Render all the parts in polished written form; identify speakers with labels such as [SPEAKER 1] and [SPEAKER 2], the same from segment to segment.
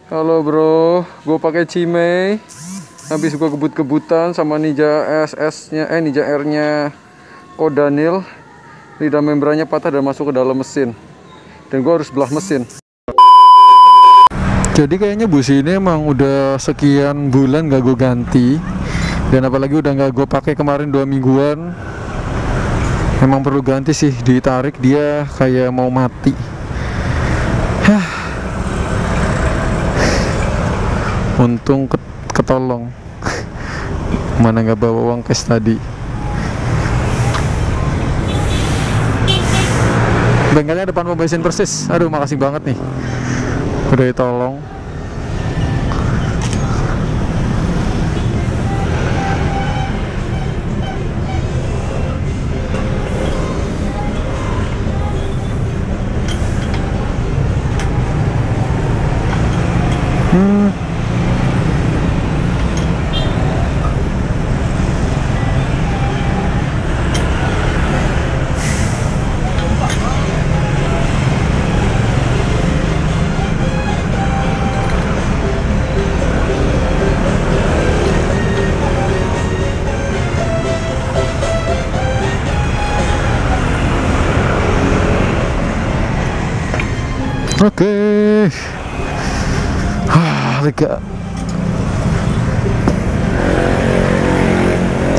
[SPEAKER 1] Halo bro, gue pakai Cimei. Habis gue kebut-kebutan sama Ninja SS-nya, Ninja R-nya Kodanil. Lidah membrannya patah dan masuk ke dalam mesin. Dan gue harus belah mesin. Jadi kayaknya busi ini emang udah sekian bulan gak gue ganti. Dan apalagi udah gak gue pakai kemarin 2 mingguan. Emang perlu ganti sih, ditarik dia kayak mau mati. Untung ketolong. Mana nggak bawa uang cash tadi. Bengkelnya depan pom bensin persis. Aduh, makasih banget nih udah ditolong. Oke. Lega.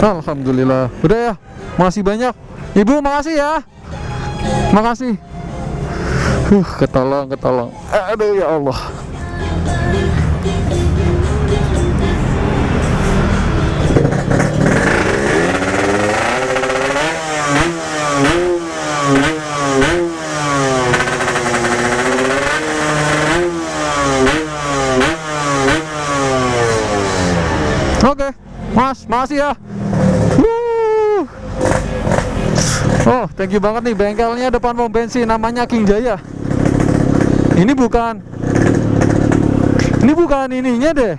[SPEAKER 1] Alhamdulillah. Udah ya. Makasih banyak. Ibu, makasih ya. Makasih. Ketolong. Aduh ya Allah. Oke, Mas, makasih ya. Oh, thank you banget nih. Bengkelnya depan pom bensin, namanya King Jaya. Ini bukan ininya deh.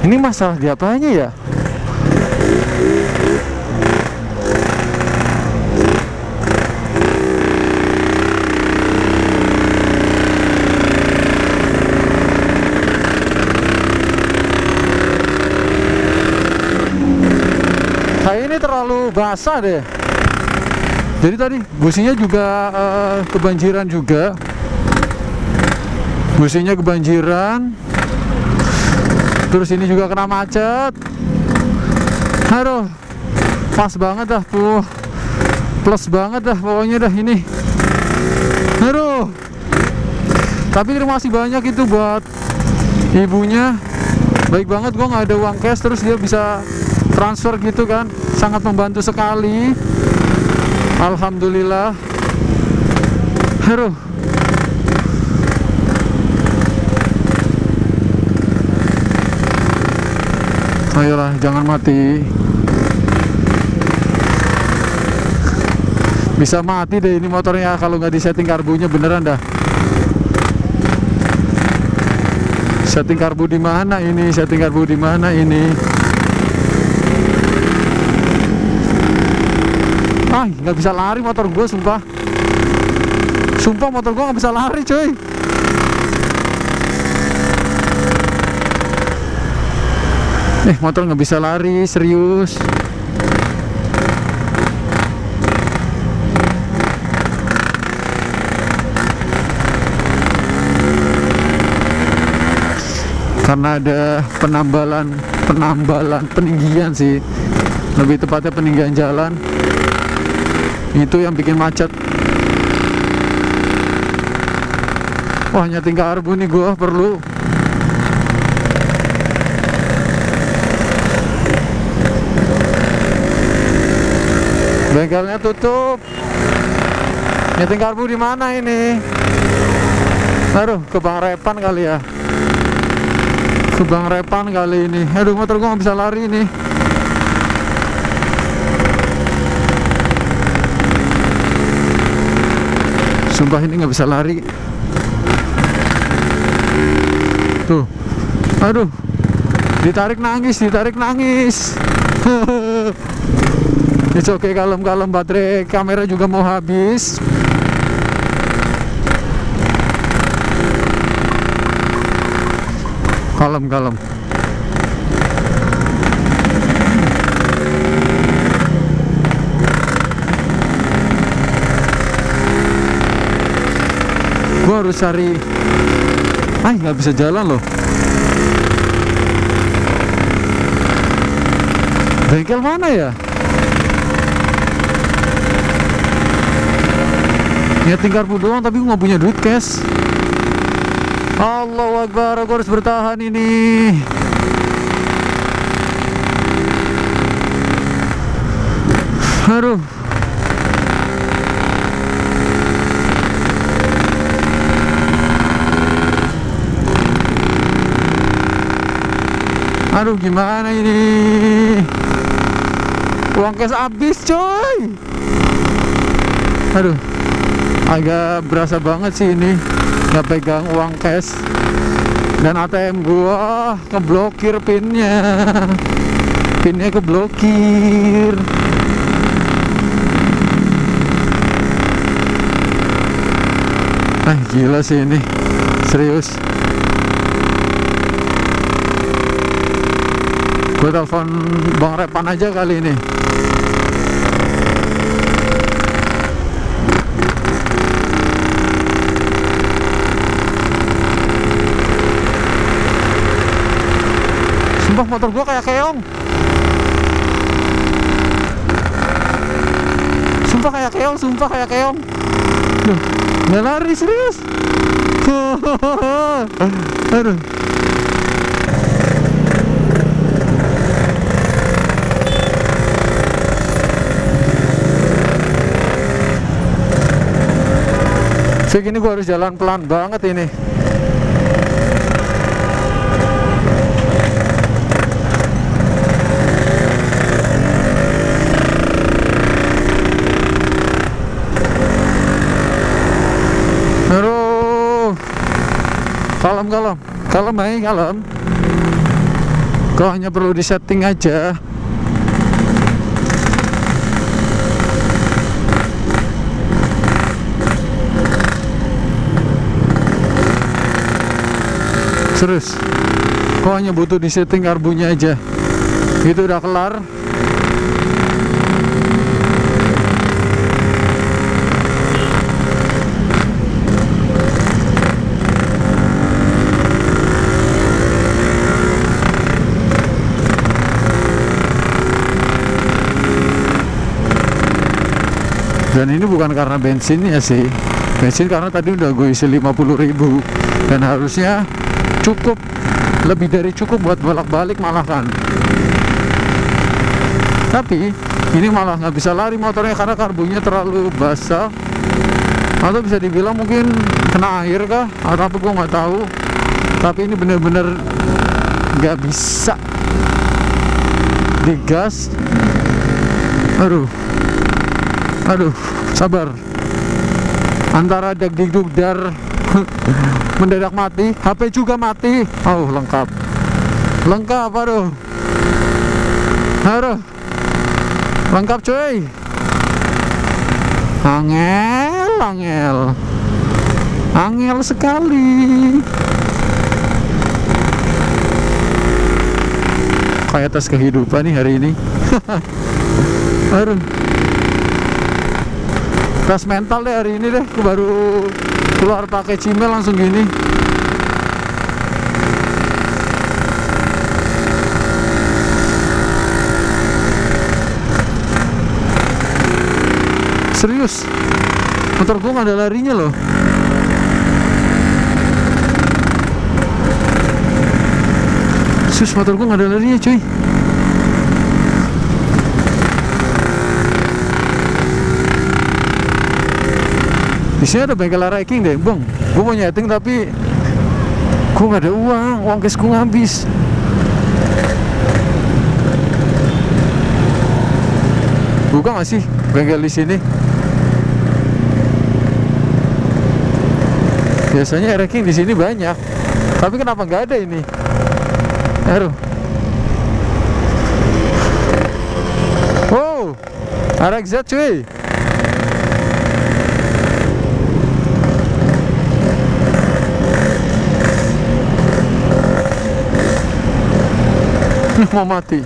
[SPEAKER 1] Ini masalah di apanya ya? Ini terlalu basah deh. Jadi tadi businya juga kebanjiran juga. Businya kebanjiran. Terus ini juga kena macet. Aduh, pas banget dah tuh. Plus banget dah pokoknya dah ini. Aduh. Tapi terima kasih banyak itu buat ibunya. Baik banget, gua nggak ada uang cash, terus dia bisa transfer gitu kan. Sangat membantu sekali. Alhamdulillah. Aduh. Ayolah, jangan mati. Bisa mati deh ini motornya kalau nggak disetting karbunya beneran dah. Setting karbu di mana ini? Setting karbu di mana ini? Nggak bisa lari motor gue, sumpah motor gue nggak bisa lari cuy. Motor nggak bisa lari, serius. Karena ada penambalan peninggian sih, lebih tepatnya peninggian jalan. Itu yang bikin macet. Wah, nyeting karbu nih gua perlu. Bengkelnya tutup. Nyeting karbu di mana ini? Aduh, ke Bang Repan kali ya. Ke Bang Repan kali ini. Aduh, motor gua nggak bisa lari nih. Sumpah ini nggak bisa lari. Tuh, aduh, ditarik nangis. It's okay, kalem-kalem, baterai kamera juga mau habis. Kalem-kalem. Gua harus cari. Nggak bisa jalan loh. Bengkel mana ya? Nyeting karbu doang tapi gue nggak punya duit cash. Allahu Akbar, aku harus bertahan ini. Aduh. Aduh, gimana ini? Uang cash habis coy. Aduh, agak berasa banget sih ini nggak pegang uang cash. Dan ATM gua ngeblokir pinnya. Pinnya keblokir. Gila sih ini, serius. Gue telepon Bang Repan aja kali ini. Sumpah motor gue kayak keong. Sumpah kayak keong. Duh, nggak lari, serius. Aduh. Segini gue harus jalan pelan banget ini. Aduh, kalem. Kau hanya perlu disetting aja. Serius, kau hanya butuh disetting karbunya aja. Itu udah kelar. Dan ini bukan karena bensinnya sih. Bensin karena tadi udah gue isi 50.000. Dan harusnya cukup, lebih dari cukup buat bolak-balik malah kan. Tapi ini malah nggak bisa lari motornya karena karbunya terlalu basah, atau bisa dibilang mungkin kena air kah atau apa, gue nggak tahu. Tapi ini bener-bener nggak bisa digas. Aduh, sabar. Antara deg-deg-dugdar mendadak mati, HP juga mati. Oh, lengkap, aduh, lengkap cuy. Angel sekali. Kayak tes kehidupan nih hari ini. Aduh, tes mental deh hari ini deh. Aku baru keluar pakai cimel langsung gini. Serius, motor gue gak ada larinya loh. Serius, motor gue gak ada larinya cuy. Di sini ada bengkel Racking deh, bang. Gue mau nyeting tapi gue nggak ada uang cash gue habis. Buka nggak sih bengkel di sini? Biasanya Racking di sini banyak, tapi kenapa nggak ada ini? Aduh. Wow, RXZ cuy. Mau mati.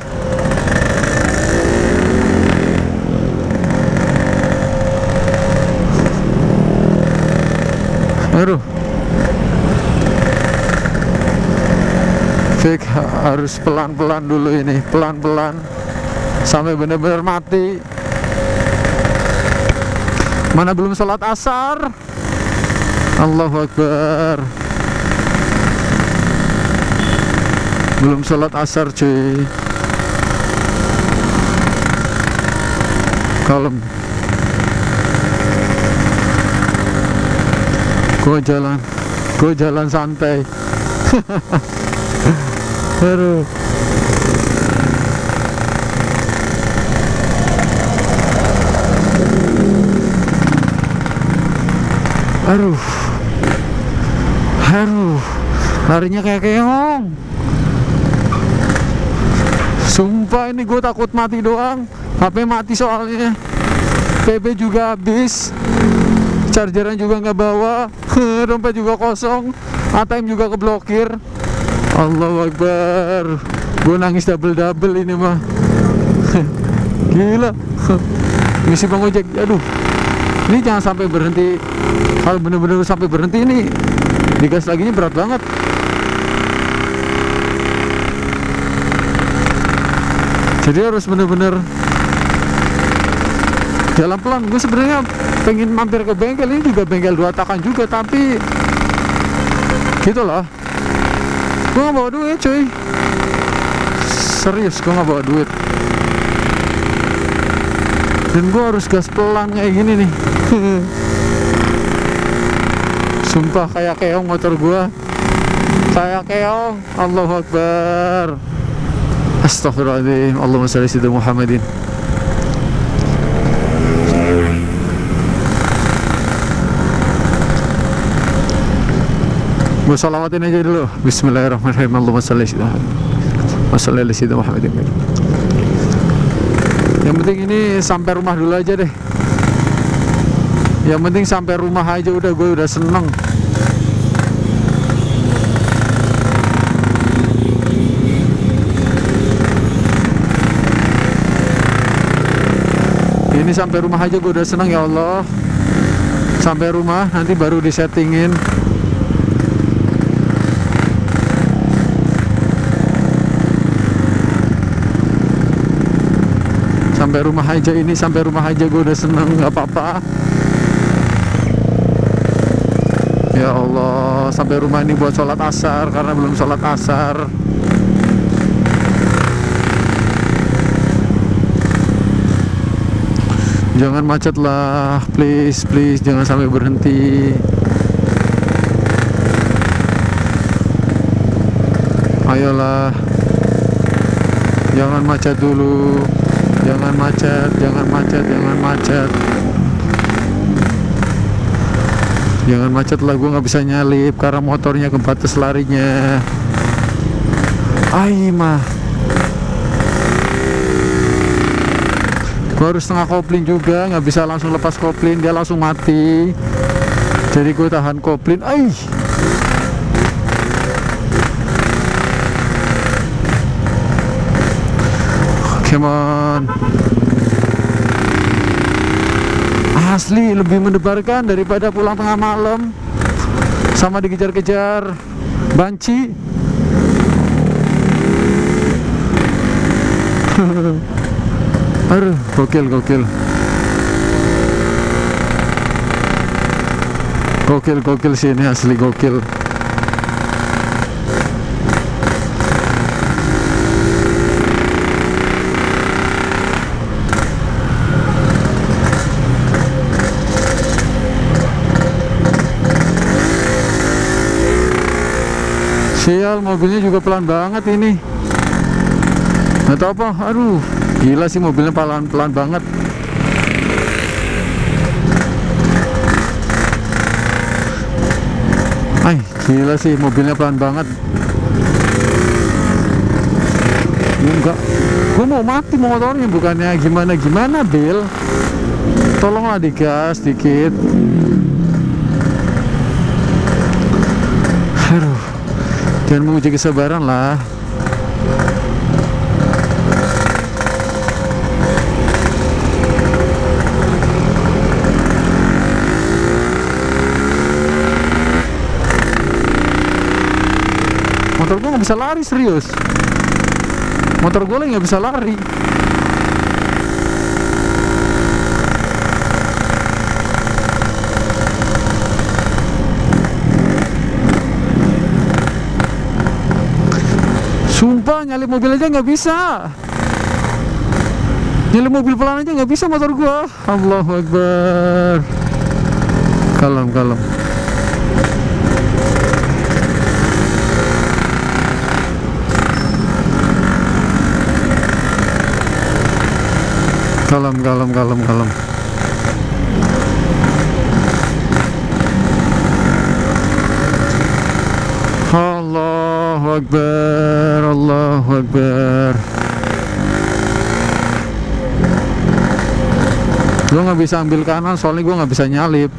[SPEAKER 1] Aduh. Fik harus pelan-pelan dulu ini, pelan-pelan sampai benar-benar mati. Mana belum sholat asar. Allahu Akbar. Belum sholat asar cuy. Kalem. Gue jalan santai. Aduh. Aduh. Aduh. Larinya kayak keong. Sumpah ini gue takut mati doang. HP mati soalnya. PB juga habis. Chargeran juga nggak bawa. Dompet juga kosong. ATM juga keblokir. Allahu Akbar. Gue nangis double-double ini mah. Gila. Misi Bang Ojek. Aduh. Ini jangan sampai berhenti. Kalau bener-bener sampai berhenti ini digas laginya berat banget. Jadi harus bener-bener jalan pelan. Gue sebenarnya pengen mampir ke bengkel, ini juga bengkel 2 takan juga, tapi gitu loh. Gue gak bawa duit cuy. Serius, gue gak bawa duit. Dan gue harus gas pelan kayak gini nih. Sumpah kayak keong motor gue. Kayak keong. Allahu Akbar. Astagfirullahaladzim. Allahumma shalli ala sayyidina Muhammadin. Gue salawatin aja dulu. Bismillahirrahmanirrahim. Allahumma shalli ala sayyidina Muhammadin. Yang penting ini sampai rumah dulu aja deh. Yang penting sampai rumah aja udah, gue udah seneng. Ini sampai rumah aja gue udah seneng ya Allah. Sampai rumah nanti baru disettingin. Sampai rumah aja ini, sampai rumah aja gue udah seneng, nggak apa-apa. Ya Allah, sampai rumah ini buat sholat asar karena belum sholat asar. Jangan macet lah, please, please, jangan sampai berhenti. Ayolah, jangan macet dulu. Jangan macet, jangan macet, jangan macet. Jangan macet lah, gue nggak bisa nyalip karena motornya kebatas larinya. Aimah. Gue harus setengah kopling juga, nggak bisa langsung lepas kopling, dia langsung mati. Jadi gue tahan kopling. Come on. Asli lebih mendebarkan daripada pulang tengah malam sama dikejar-kejar banci. Aduh, gokil, gokil. Gokil, gokil sih ini, asli gokil. Sial, mobilnya juga pelan banget ini. Nggak tahu apa, aduh, gila sih mobilnya pelan-pelan banget. Gila sih mobilnya pelan banget. Enggak. Gue mau mati motornya, bukannya gimana-gimana, Bill. Tolonglah digas dikit. Aduh, jangan menguji kesabaran lah. Motor gue nggak bisa lari, serius. Motor gue lagi nggak bisa lari. Sumpah, nyalip mobil aja nggak bisa. Nyalip mobil pelan aja nggak bisa motor gue. Allahu Akbar. Kalem, kalem. Kalem, kalem, kalem, kalem. Allahu Akbar, Allahu Akbar. Gue nggak bisa ambil kanan soalnya gue nggak bisa nyalip.